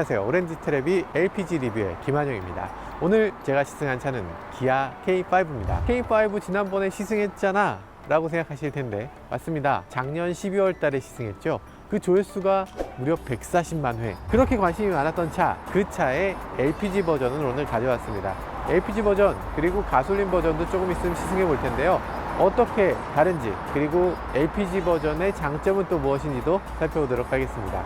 안녕하세요. 오렌지 트랩이 LPG 리뷰의 김한영입니다. 오늘 제가 시승한 차는 기아 K5입니다. K5 지난번에 시승했잖아 라고 생각하실 텐데 맞습니다. 작년 12월 달에 시승했죠. 그 조회수가 무려 140만 회. 그렇게 관심이 많았던 차, 그 차의 LPG 버전을 오늘 가져왔습니다. LPG 버전 그리고 가솔린 버전도 조금 있으면 시승해 볼 텐데요. 어떻게 다른지, 그리고 LPG 버전의 장점은 또 무엇인지도 살펴보도록 하겠습니다.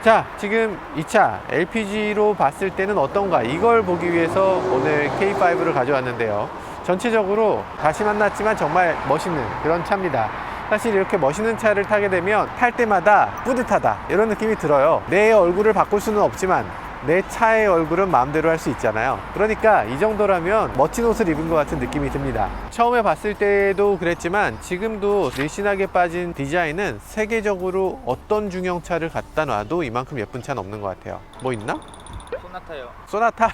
자, 지금 이 차 LPG로 봤을 때는 어떤가, 이걸 보기 위해서 오늘 K5를 가져왔는데요. 전체적으로 다시 만났지만 정말 멋있는 그런 차입니다. 사실 이렇게 멋있는 차를 타게 되면 탈 때마다 뿌듯하다 이런 느낌이 들어요. 내 얼굴을 바꿀 수는 없지만 내 차의 얼굴은 마음대로 할 수 있잖아요. 그러니까 이 정도라면 멋진 옷을 입은 것 같은 느낌이 듭니다. 처음에 봤을 때도 그랬지만 지금도 늘씬하게 빠진 디자인은 세계적으로 어떤 중형차를 갖다 놔도 이만큼 예쁜 차는 없는 것 같아요. 뭐 있나? 소나타요. 소나타?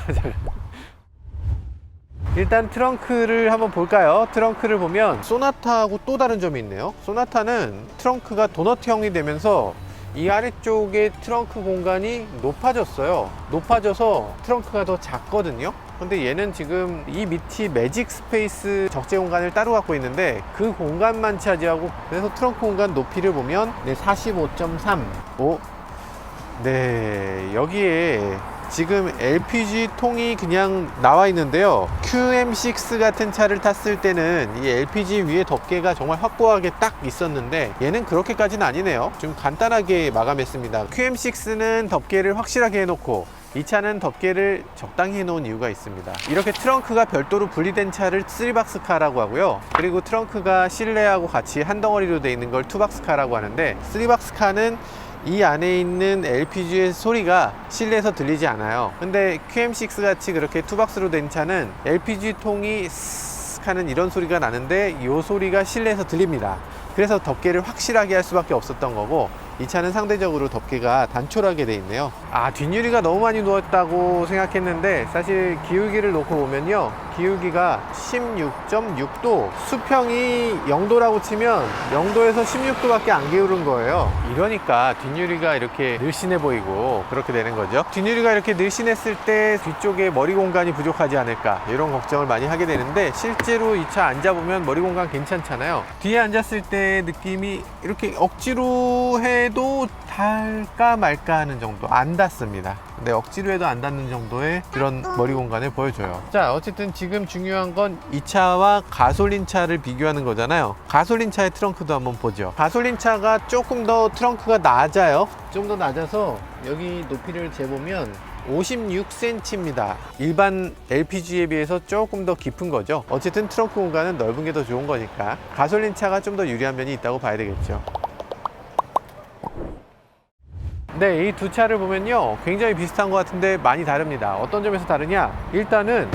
일단 트렁크를 한번 볼까요? 트렁크를 보면 소나타하고 또 다른 점이 있네요. 소나타는 트렁크가 도넛형이 되면서 이 아래쪽에 트렁크 공간이 높아졌어요. 높아져서 트렁크가 더 작거든요. 근데 얘는 지금 이 밑이 매직 스페이스 적재 공간을 따로 갖고 있는데 그 공간만 차지하고, 그래서 트렁크 공간 높이를 보면 45.3. 네, 여기에 지금 LPG 통이 그냥 나와 있는데요. QM6 같은 차를 탔을 때는 이 LPG 위에 덮개가 정말 확고하게 딱 있었는데 얘는 그렇게까지는 아니네요. 좀 간단하게 마감했습니다. QM6는 덮개를 확실하게 해놓고 이 차는 덮개를 적당히 해놓은 이유가 있습니다. 이렇게 트렁크가 별도로 분리된 차를 3박스 카라고 하고요. 그리고 트렁크가 실내하고 같이 한 덩어리로 되어 있는 걸 2박스 카라고 하는데, 3박스 카는 이 안에 있는 LPG의 소리가 실내에서 들리지 않아요. 근데 QM6 같이 그렇게 투박스로 된 차는 LPG 통이 스스 하는 이런 소리가 나는데 이 소리가 실내에서 들립니다. 그래서 덮개를 확실하게 할 수밖에 없었던 거고, 이 차는 상대적으로 덮개가 단촐하게 돼 있네요. 뒷유리가 너무 많이 누웠다고 생각했는데 사실 기울기를 놓고 보면요, 기울기가 16.6도, 수평이 0도라고 치면 0도에서 16도밖에 안 기울은 거예요. 이러니까 뒷유리가 이렇게 늘씬해 보이고 그렇게 되는 거죠. 뒷유리가 이렇게 늘씬했을 때 뒤쪽에 머리 공간이 부족하지 않을까, 이런 걱정을 많이 하게 되는데 실제로 이 차 앉아보면 머리 공간 괜찮잖아요. 뒤에 앉았을 때 느낌이 이렇게 억지로 해도 닿을까 말까 하는 정도, 안 닿습니다. 근데 억지로 해도 안 닿는 정도의 그런 머리 공간을 보여줘요. 자, 어쨌든 지금 중요한 건 이 차와 가솔린 차를 비교하는 거잖아요. 가솔린 차의 트렁크도 한번 보죠. 가솔린 차가 조금 더 트렁크가 낮아요. 좀 더 낮아서 여기 높이를 재보면 56cm입니다. 일반 LPG에 비해서 조금 더 깊은 거죠. 어쨌든 트렁크 공간은 넓은 게 더 좋은 거니까 가솔린 차가 좀 더 유리한 면이 있다고 봐야 되겠죠. 네, 이 두 차를 보면요 굉장히 비슷한 것 같은데 많이 다릅니다. 어떤 점에서 다르냐? 일단은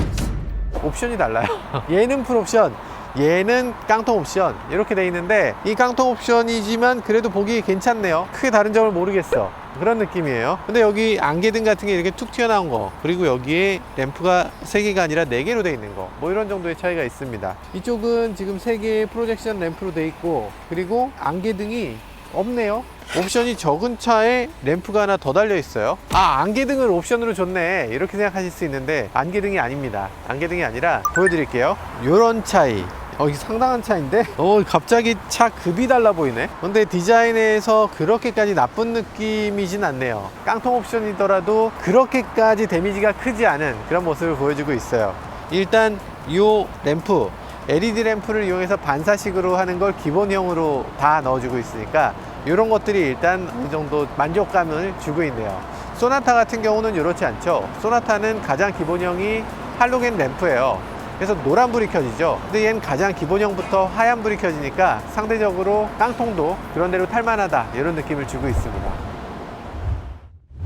옵션이 달라요. 얘는 풀옵션, 얘는 깡통 옵션, 이렇게 돼 있는데 이 깡통 옵션이지만 그래도 보기 괜찮네요. 크게 다른 점을 모르겠어, 그런 느낌이에요. 근데 여기 안개등 같은 게 이렇게 툭 튀어나온 거, 그리고 여기에 램프가 3개가 아니라 4개로 돼 있는 거, 뭐 이런 정도의 차이가 있습니다. 이쪽은 지금 3개의 프로젝션 램프로 돼 있고, 그리고 안개등이 없네요. 옵션이 적은 차에 램프가 하나 더 달려 있어요. 안개등을 옵션으로 줬네, 이렇게 생각하실 수 있는데 안개등이 아닙니다. 안개등이 아니라 보여드릴게요. 요런 차이. 이게 상당한 차인데 갑자기 차 급이 달라 보이네. 근데 디자인에서 그렇게까지 나쁜 느낌이진 않네요. 깡통 옵션이더라도 그렇게까지 데미지가 크지 않은 그런 모습을 보여주고 있어요. 일단 이 램프, LED 램프를 이용해서 반사식으로 하는 걸 기본형으로 다 넣어주고 있으니까 이런 것들이 일단 어느 정도 만족감을 주고 있네요. 소나타 같은 경우는 이렇지 않죠. 소나타는 가장 기본형이 할로겐 램프예요. 그래서 노란불이 켜지죠. 근데 얘는 가장 기본형부터 하얀불이 켜지니까 상대적으로 깡통도 그런 대로 탈만하다, 이런 느낌을 주고 있습니다.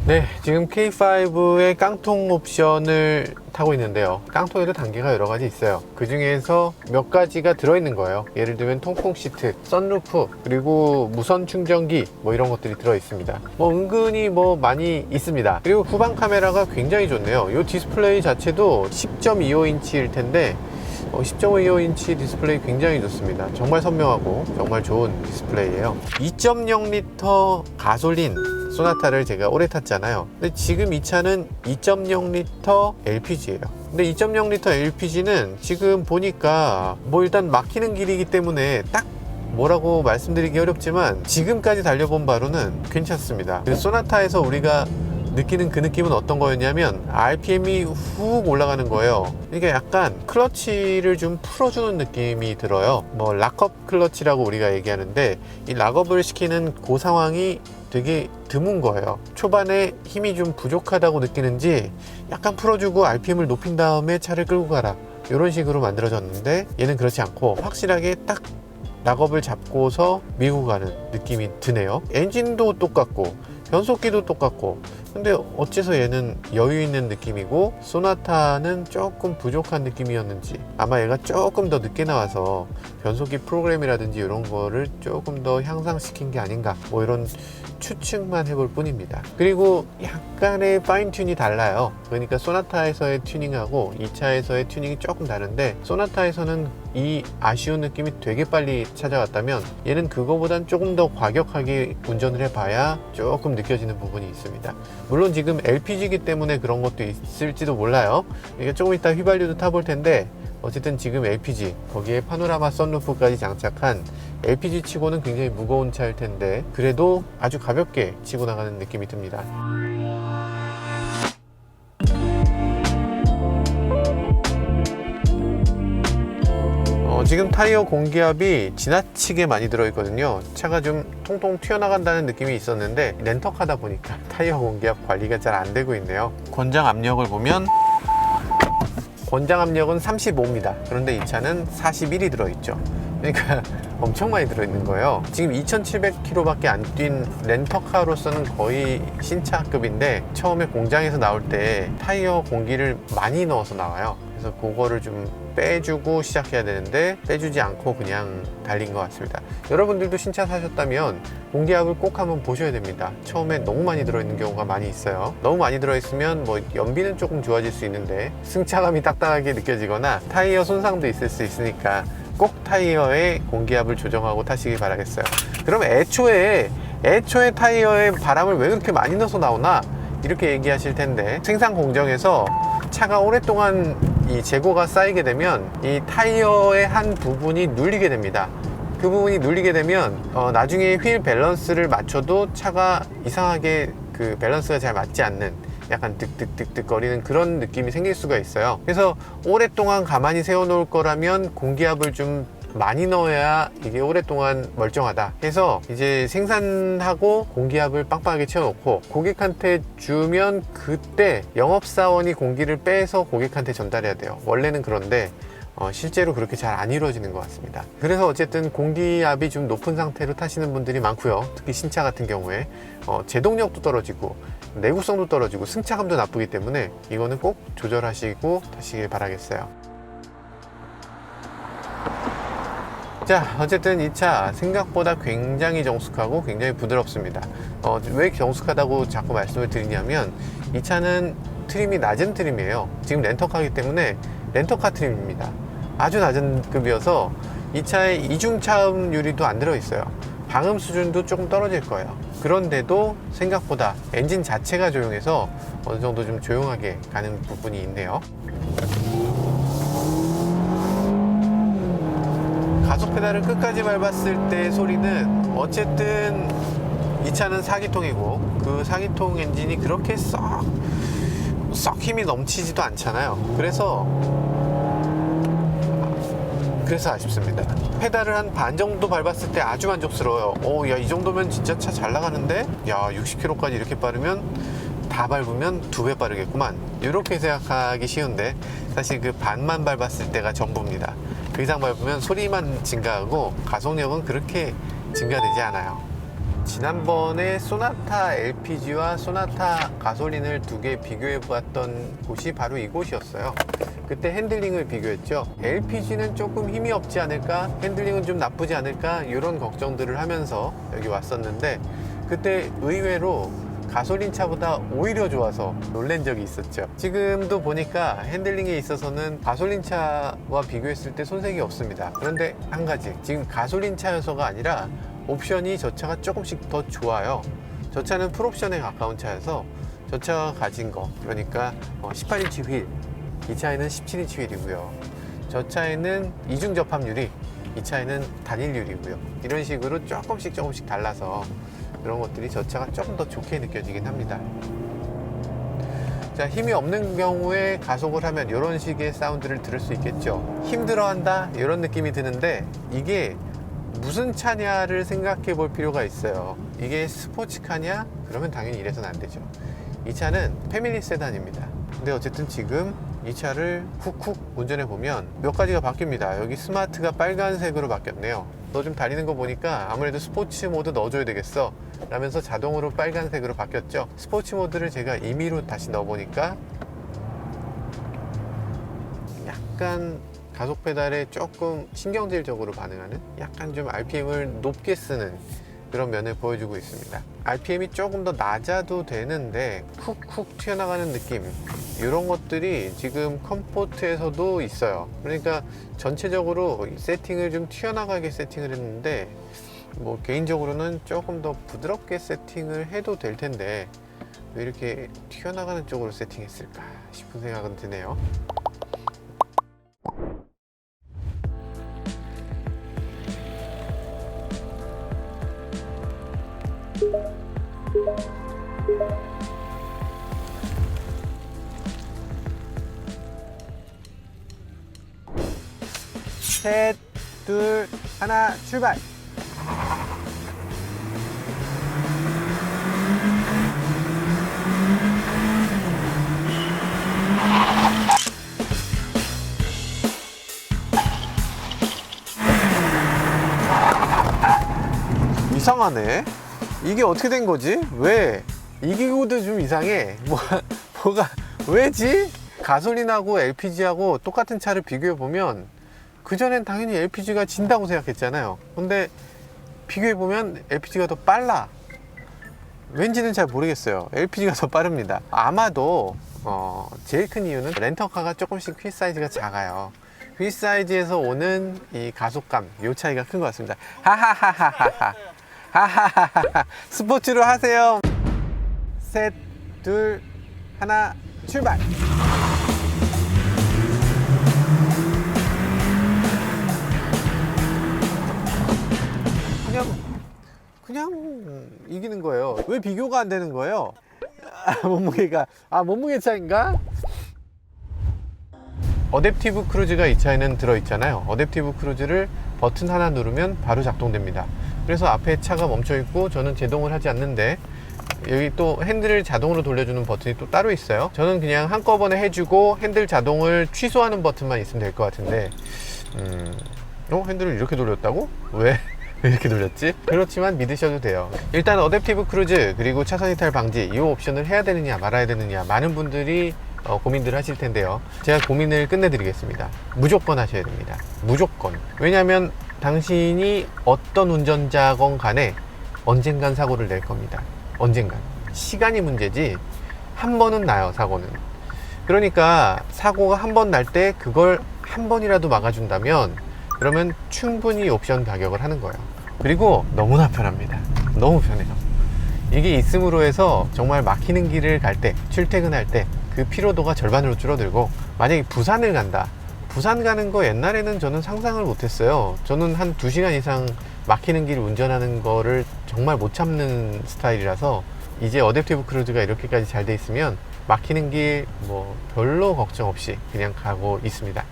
네, 지금 K5의 깡통 옵션을 타고 있는데요. 깡통에도 단계가 여러 가지 있어요. 그 중에서 몇 가지가 들어있는 거예요. 예를 들면 통풍 시트, 썬루프, 그리고 무선 충전기 뭐 이런 것들이 들어있습니다. 뭐 은근히 뭐 많이 있습니다. 그리고 후방 카메라가 굉장히 좋네요. 이 디스플레이 자체도 10.25인치일 텐데 10.25인치 디스플레이 굉장히 좋습니다. 정말 선명하고 정말 좋은 디스플레이예요. 2.0L 가솔린 소나타를 제가 오래 탔잖아요. 근데 지금 이 차는 2.0L LPG예요. 근데 2.0L LPG는 지금 보니까 뭐 일단 막히는 길이기 때문에 딱 뭐라고 말씀드리기 어렵지만 지금까지 달려본 바로는 괜찮습니다. 그 소나타에서 우리가 느끼는 그 느낌은 어떤 거였냐면 RPM이 훅 올라가는 거예요. 이게 약간 클러치를 좀 풀어주는 느낌이 들어요. 뭐 락업 클러치라고 우리가 얘기하는데 이 락업을 시키는 그 상황이 되게 드문 거예요. 초반에 힘이 좀 부족하다고 느끼는지 약간 풀어주고 RPM을 높인 다음에 차를 끌고 가라, 이런 식으로 만들어졌는데 얘는 그렇지 않고 확실하게 딱 락업을 잡고서 밀고 가는 느낌이 드네요. 엔진도 똑같고 변속기도 똑같고, 근데 어째서 얘는 여유 있는 느낌이고 소나타는 조금 부족한 느낌이었는지, 아마 얘가 조금 더 늦게 나와서 변속기 프로그램이라든지 이런 거를 조금 더 향상시킨 게 아닌가, 뭐 이런 추측만 해볼 뿐입니다. 그리고 약간의 파인 튠이 달라요. 그러니까 소나타에서의 튜닝하고 이 차에서의 튜닝이 조금 다른데, 소나타에서는 이 아쉬운 느낌이 되게 빨리 찾아왔다면 얘는 그거보단 조금 더 과격하게 운전을 해봐야 조금 느껴지는 부분이 있습니다. 물론 지금 LPG이기 때문에 그런 것도 있을지도 몰라요. 이게 조금 이따 휘발유도 타볼 텐데, 어쨌든 지금 LPG, 거기에 파노라마 썬루프까지 장착한 LPG 치고는 굉장히 무거운 차일 텐데 그래도 아주 가볍게 치고 나가는 느낌이 듭니다. 지금 타이어 공기압이 지나치게 많이 들어있거든요. 차가 좀 통통 튀어나간다는 느낌이 있었는데 렌터카다 보니까 타이어 공기압 관리가 잘 안 되고 있네요. 권장 압력을 보면 권장 압력은 35입니다. 그런데 이 차는 41이 들어있죠. 그러니까 엄청 많이 들어있는 거예요. 지금 2,700km 밖에 안 뛴 렌터카로서는 거의 신차급인데 처음에 공장에서 나올 때 타이어 공기를 많이 넣어서 나와요. 그래서 그거를 좀 빼주고 시작해야 되는데 빼주지 않고 그냥 달린 것 같습니다. 여러분들도 신차 사셨다면 공기압을 꼭 한번 보셔야 됩니다. 처음에 너무 많이 들어있는 경우가 많이 있어요. 너무 많이 들어있으면 뭐 연비는 조금 좋아질 수 있는데 승차감이 딱딱하게 느껴지거나 타이어 손상도 있을 수 있으니까 꼭 타이어의 공기압을 조정하고 타시길 바라겠어요. 그럼 애초에 타이어에 바람을 왜 그렇게 많이 넣어서 나오나 이렇게 얘기하실 텐데, 생산 공정에서 차가 오랫동안 이 재고가 쌓이게 되면 이 타이어의 한 부분이 눌리게 됩니다. 그 부분이 눌리게 되면 나중에 휠 밸런스를 맞춰도 차가 이상하게 그 밸런스가 잘 맞지 않는, 약간 득득득득 거리는 그런 느낌이 생길 수가 있어요. 그래서 오랫동안 가만히 세워 놓을 거라면 공기압을 좀 많이 넣어야 이게 오랫동안 멀쩡하다 해서 이제 생산하고 공기압을 빵빵하게 채워놓고 고객한테 주면 그때 영업사원이 공기를 빼서 고객한테 전달해야 돼요. 원래는. 그런데 실제로 그렇게 잘 안 이루어지는 것 같습니다. 그래서 어쨌든 공기압이 좀 높은 상태로 타시는 분들이 많고요. 특히 신차 같은 경우에 제동력도 떨어지고 내구성도 떨어지고 승차감도 나쁘기 때문에 이거는 꼭 조절하시고 타시길 바라겠어요. 자, 어쨌든 이 차 생각보다 굉장히 정숙하고 굉장히 부드럽습니다. 왜 정숙하다고 자꾸 말씀을 드리냐면 이 차는 트림이 낮은 트림이에요. 지금 렌터카이기 때문에 렌터카 트림입니다. 아주 낮은 급이어서 이 차에 이중차음유리도 안 들어있어요. 방음 수준도 조금 떨어질 거예요. 그런데도 생각보다 엔진 자체가 조용해서 어느 정도 좀 조용하게 가는 부분이 있네요. 가속 페달을 끝까지 밟았을 때 소리는 어쨌든 이 차는 4기통이고 그 4기통 엔진이 그렇게 썩 힘이 넘치지도 않잖아요. 그래서 아쉽습니다. 페달을 한 반 정도 밟았을 때 아주 만족스러워요. 야, 이 정도면 진짜 차 잘 나가는데? 야, 60km까지 이렇게 빠르면 다 밟으면 2배 빠르겠구만, 이렇게 생각하기 쉬운데 사실 그 반만 밟았을 때가 전부입니다. 그 이상 밟으면 소리만 증가하고 가속력은 그렇게 증가되지 않아요. 지난번에 소나타 LPG와 소나타 가솔린을 두 개 비교해 보았던 곳이 바로 이곳이었어요. 그때 핸들링을 비교했죠. LPG는 조금 힘이 없지 않을까, 핸들링은 좀 나쁘지 않을까, 이런 걱정들을 하면서 여기 왔었는데, 그때 의외로 가솔린 차보다 오히려 좋아서 놀란 적이 있었죠. 지금도 보니까 핸들링에 있어서는 가솔린 차와 비교했을 때 손색이 없습니다. 그런데 한 가지, 지금 가솔린 차여서가 아니라 옵션이 저 차가 조금씩 더 좋아요. 저 차는 풀옵션에 가까운 차여서 저 차가 가진 거, 그러니까 18인치 휠, 이 차에는 17인치 휠이고요. 저 차에는 이중 접합유리, 이 차에는 단일유리고요. 이런 식으로 조금씩 달라서 그런 것들이 저 차가 조금 더 좋게 느껴지긴 합니다. 자, 힘이 없는 경우에 가속을 하면 이런 식의 사운드를 들을 수 있겠죠. 힘들어한다 이런 느낌이 드는데, 이게 무슨 차냐를 생각해 볼 필요가 있어요. 이게 스포츠카냐? 그러면 당연히 이래서는 안 되죠. 이 차는 패밀리 세단입니다. 근데 어쨌든 지금 이 차를 훅훅 운전해 보면 몇 가지가 바뀝니다. 여기 스마트가 빨간색으로 바뀌었네요. 너 좀 달리는 거 보니까 아무래도 스포츠 모드 넣어줘야 되겠어 라면서 자동으로 빨간색으로 바뀌었죠. 스포츠 모드를 제가 임의로 다시 넣어보니까 약간 가속 페달에 조금 신경질적으로 반응하는, 약간 좀 RPM을 높게 쓰는 그런 면을 보여주고 있습니다. RPM이 조금 더 낮아도 되는데 훅훅 튀어나가는 느낌, 이런 것들이 지금 컴포트에서도 있어요. 그러니까 전체적으로 세팅을 좀 튀어나가게 세팅을 했는데, 뭐 개인적으로는 조금 더 부드럽게 세팅을 해도 될 텐데 왜 이렇게 튀어나가는 쪽으로 세팅했을까 싶은 생각은 드네요. 셋, 둘, 하나, 출발! 이상하네. 이게 어떻게 된 거지? 왜? 이 기구도 좀 이상해. 뭐가, 왜지? 가솔린하고 LPG하고 똑같은 차를 비교해 보면, 그전엔 당연히 LPG가 진다고 생각했잖아요. 근데 비교해 보면 LPG가 더 빨라. 왠지는 잘 모르겠어요. LPG가 더 빠릅니다. 아마도 제일 큰 이유는 렌터카가 조금씩 휠 사이즈가 작아요. 휠 사이즈에서 오는 이 가속감, 요 차이가 큰 것 같습니다. 하하하하하. 하하하하. 스포츠로 하세요. 셋, 둘, 하나, 출발! 그냥 이기는 거예요. 왜 비교가 안 되는 거예요? 몸무게가, 몸무게 차인가? 어댑티브 크루즈가 이 차에는 들어있잖아요. 어댑티브 크루즈를 버튼 하나 누르면 바로 작동됩니다. 그래서 앞에 차가 멈춰 있고 저는 제동을 하지 않는데, 여기 또 핸들을 자동으로 돌려주는 버튼이 또 따로 있어요. 저는 그냥 한꺼번에 해주고 핸들 자동을 취소하는 버튼만 있으면 될 것 같은데, 핸들을 이렇게 돌렸다고? 왜 이렇게 돌렸지? 그렇지만 믿으셔도 돼요. 일단 어댑티브 크루즈 그리고 차선 이탈 방지, 이 옵션을 해야 되느냐 말아야 되느냐, 많은 분들이 고민들 하실 텐데요. 제가 고민을 끝내드리겠습니다. 무조건 하셔야 됩니다. 무조건. 왜냐하면 당신이 어떤 운전자건 간에 언젠간 사고를 낼 겁니다. 언젠간. 시간이 문제지 한 번은 나요, 사고는. 그러니까 사고가 한 번 날 때 그걸 한 번이라도 막아준다면, 그러면 충분히 옵션 가격을 하는 거예요. 그리고 너무나 편합니다. 너무 편해요. 이게 있음으로 해서 정말 막히는 길을 갈 때, 출퇴근할 때 그 피로도가 절반으로 줄어들고, 만약에 부산을 간다. 부산 가는 거 옛날에는 저는 상상을 못했어요. 저는 한 2시간 이상 막히는 길 운전하는 거를 정말 못 참는 스타일이라서, 이제 어댑티브 크루즈가 이렇게까지 잘 돼 있으면 막히는 길 별로 걱정 없이 그냥 가고 있습니다.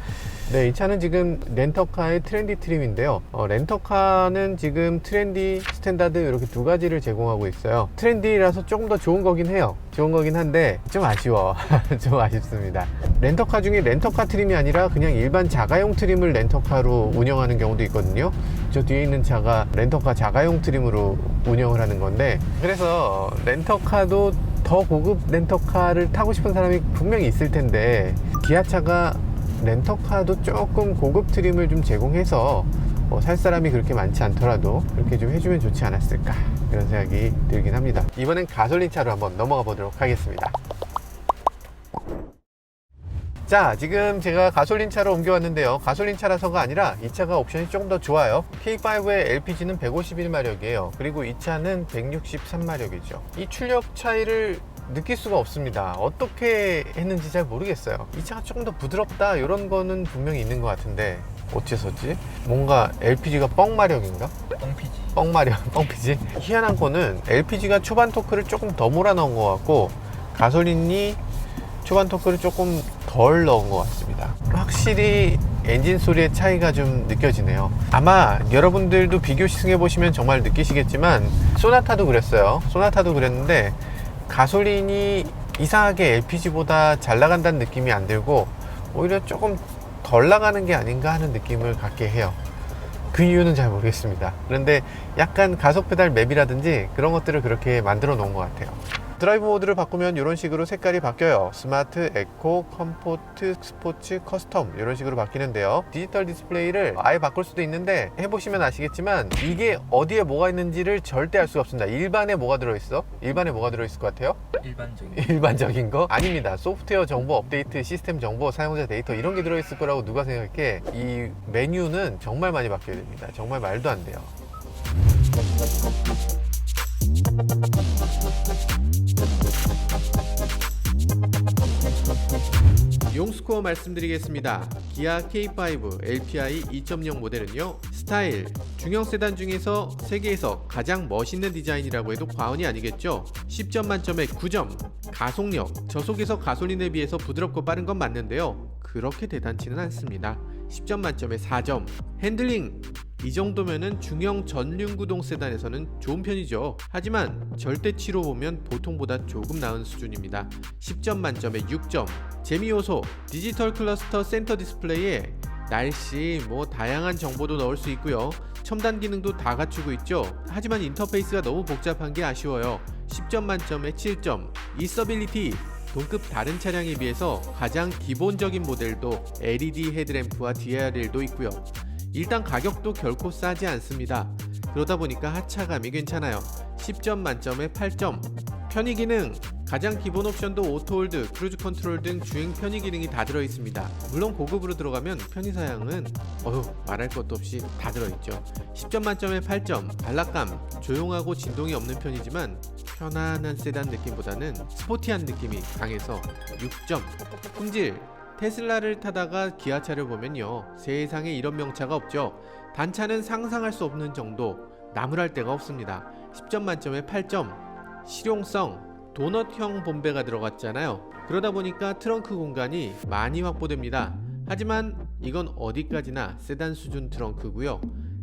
네, 이 차는 지금 렌터카의 트렌디 트림인데요. 렌터카는 지금 트렌디, 스탠다드 이렇게 두 가지를 제공하고 있어요. 트렌디라서 조금 더 좋은 거긴 해요. 좋은 거긴 한데 좀 아쉬워. 좀 아쉽습니다. 렌터카 중에 렌터카 트림이 아니라 그냥 일반 자가용 트림을 렌터카로 운영하는 경우도 있거든요. 저 뒤에 있는 차가 렌터카 자가용 트림으로 운영을 하는 건데, 그래서 렌터카도 더 고급 렌터카를 타고 싶은 사람이 분명히 있을 텐데, 기아차가 렌터카도 조금 고급 트림을 좀 제공해서 살 사람이 그렇게 많지 않더라도 그렇게 좀 해주면 좋지 않았을까, 그런 생각이 들긴 합니다. 이번엔 가솔린 차로 한번 넘어가 보도록 하겠습니다. 자, 지금 제가 가솔린 차로 옮겨왔는데요. 가솔린 차라서가 아니라 이 차가 옵션이 조금 더 좋아요. K5의 LPG는 151마력이에요. 그리고 이 차는 163마력이죠. 이 출력 차이를 느낄 수가 없습니다. 어떻게 했는지 잘 모르겠어요. 이 차가 조금 더 부드럽다 이런 거는 분명히 있는 것 같은데, 어째서지? 뭔가 LPG가 뻥마력인가? 뻥마력, 뻥피지? 희한한 거는 LPG가 초반 토크를 조금 더 몰아넣은 것 같고, 가솔린이 초반 토크를 조금 덜 넣은 것 같습니다. 확실히 엔진 소리의 차이가 좀 느껴지네요. 아마 여러분들도 비교 시승해 보시면 정말 느끼시겠지만, 소나타도 그랬어요. 소나타도 그랬는데 가솔린이 이상하게 LPG보다 잘 나간다는 느낌이 안 들고 오히려 조금 덜 나가는 게 아닌가 하는 느낌을 갖게 해요. 그 이유는 잘 모르겠습니다. 그런데 약간 가속 페달 맵이라든지 그런 것들을 그렇게 만들어 놓은 것 같아요. 드라이브 모드를 바꾸면 이런 식으로 색깔이 바뀌어요. 스마트, 에코, 컴포트, 스포츠, 커스텀 이런 식으로 바뀌는데요. 디지털 디스플레이를 아예 바꿀 수도 있는데, 해보시면 아시겠지만 이게 어디에 뭐가 있는지를 절대 알 수가 없습니다. 일반에 뭐가 들어있어? 일반에 뭐가 들어있을 것 같아요? 일반적인 거? 아닙니다. 소프트웨어 정보, 업데이트, 시스템 정보, 사용자 데이터 이런 게 들어있을 거라고 누가 생각해? 이 메뉴는 정말 많이 바뀌어야 됩니다. 정말 말도 안 돼요. 용스코어 말씀드리겠습니다. 기아 K5 LPI 2.0 모델은요, 스타일, 중형 세단 중에서 세계에서 가장 멋있는 디자인이라고 해도 과언이 아니겠죠. 10점 만점에 9점. 가속력, 저속에서 가솔린에 비해서 부드럽고 빠른 건 맞는데요, 그렇게 대단치는 않습니다. 10점 만점에 4점. 핸들링, 이 정도면은 중형 전륜구동 세단에서는 좋은 편이죠. 하지만 절대치로 보면 보통보다 조금 나은 수준입니다. 10점 만점에 6점. 재미 요소, 디지털 클러스터 센터 디스플레이에 날씨, 다양한 정보도 넣을 수 있고요. 첨단 기능도 다 갖추고 있죠. 하지만 인터페이스가 너무 복잡한 게 아쉬워요. 10점 만점에 7점. 이서빌리티, 동급 다른 차량에 비해서 가장 기본적인 모델도 LED 헤드램프와 DRL도 있고요. 일단 가격도 결코 싸지 않습니다. 그러다 보니까 하차감이 괜찮아요. 10점 만점에 8점. 편의 기능, 가장 기본 옵션도 오토홀드, 크루즈 컨트롤 등 주행 편의 기능이 다 들어있습니다. 물론 고급으로 들어가면 편의사양은 말할 것도 없이 다 들어있죠. 10점 만점에 8점. 안락감, 조용하고 진동이 없는 편이지만 편안한 세단 느낌보다는 스포티한 느낌이 강해서 6점. 품질, 테슬라를 타다가 기아차를 보면요, 세상에 이런 명차가 없죠. 단차는 상상할 수 없는 정도, 나무랄 데가 없습니다. 10점 만점에 8점. 실용성, 도넛형 bom배가 들어갔잖아요. 그러다 보니까 트렁크 공간이 많이 확보됩니다. 하지만 이건 어디까지나 세단 수준 트렁크고요.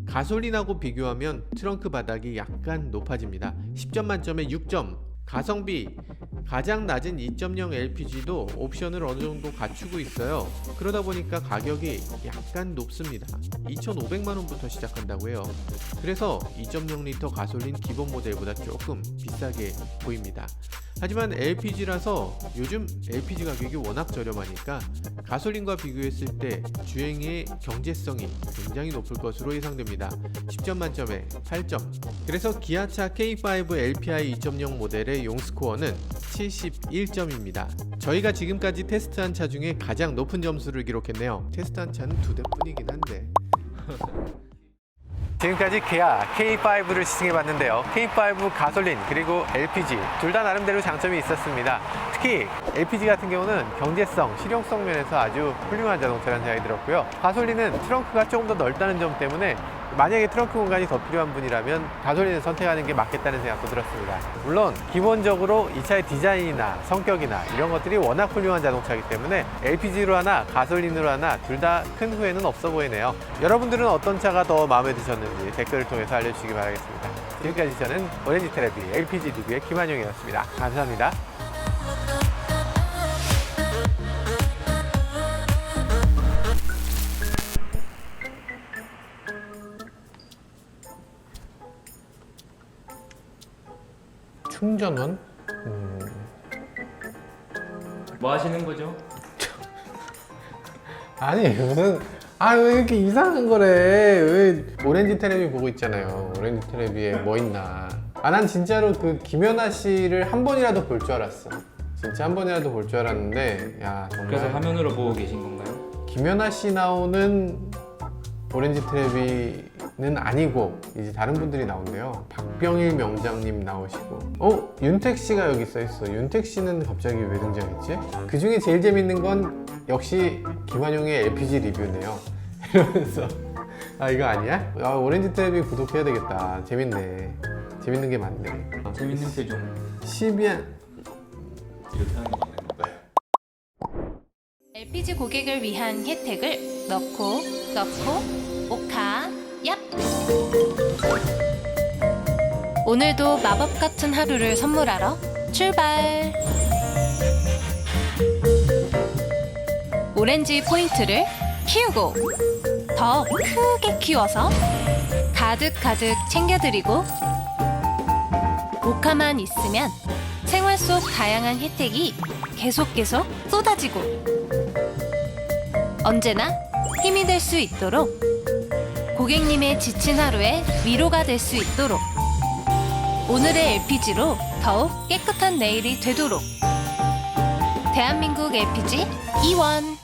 가솔린하고 비교하면 트렁크 바닥이 약간 높아집니다. 10점 만점에 6점. 가성비, 가장 낮은 2.0 LPG도 옵션을 어느 정도 갖추고 있어요. 그러다 보니까 가격이 약간 높습니다. 2,500만원부터 시작한다고 해요. 그래서 2.0L 가솔린 기본 모델보다 조금 비싸게 보입니다. 하지만 LPG라서 요즘 LPG 가격이 워낙 저렴하니까 가솔린과 비교했을 때 주행의 경제성이 굉장히 높을 것으로 예상됩니다. 10점 만점에 8점. 그래서 기아차 K5 LPI 2.0 모델의 용스코어는 71점입니다. 저희가 지금까지 테스트한 차 중에 가장 높은 점수를 기록했네요. 테스트한 차는 2대뿐이긴 한데 지금까지 기아 K5를 시승해봤는데요. K5 가솔린 그리고 LPG 둘 다 나름대로 장점이 있었습니다. 특히 LPG 같은 경우는 경제성, 실용성 면에서 아주 훌륭한 자동차라는 생각이 들었고요. 가솔린은 트렁크가 조금 더 넓다는 점 때문에 만약에 트렁크 공간이 더 필요한 분이라면 가솔린을 선택하는 게 맞겠다는 생각도 들었습니다. 물론 기본적으로 이 차의 디자인이나 성격이나 이런 것들이 워낙 훌륭한 자동차이기 때문에 LPG로 하나 가솔린으로 하나 둘 다 큰 후회는 없어 보이네요. 여러분들은 어떤 차가 더 마음에 드셨는지 댓글을 통해서 알려주시기 바라겠습니다. 지금까지 저는 오렌지 테레비 LPG 리뷰의 김한용이었습니다. 감사합니다. 충전원? 뭐 하시는 거죠? 아니 무슨 왜 이렇게 이상한 거래. 왜 오렌지 테레비 보고 있잖아요. 오렌지 테레비에 뭐 있나. 난 진짜로 그 김연아 씨를 한 번이라도 볼 줄 알았어. 진짜 한 번이라도 볼 줄 알았는데 야 정말 그래서 화면으로 보고 계신 건가요? 김연아 씨 나오는 오렌지 테레비는 아니고 이제 다른 분들이 나온대요. 박병일 명장님 나오시고 윤택 씨가 여기 써있어. 윤택 씨는 갑자기 왜 등장했지? 그 중에 제일 재밌는 건 역시 김환용의 LPG 리뷰네요. 이러면서 이거 아니야? 오렌지 테레비 구독해야 되겠다. 재밌네. 재밌는 게 많네. 재밌는 표정. 12안 이렇게 하는 거 맞는 건가요? LPG 고객을 위한 혜택을 넣고 오카 얍! 오늘도 마법 같은 하루를 선물하러 출발! 오렌지 포인트를 키우고 더 크게 키워서 가득가득 챙겨드리고 오카만 있으면 생활 속 다양한 혜택이 계속 쏟아지고 언제나 힘이 될 수 있도록 고객님의 지친 하루에 위로가 될 수 있도록 오늘의 LPG로 더욱 깨끗한 내일이 되도록 대한민국 LPG 이원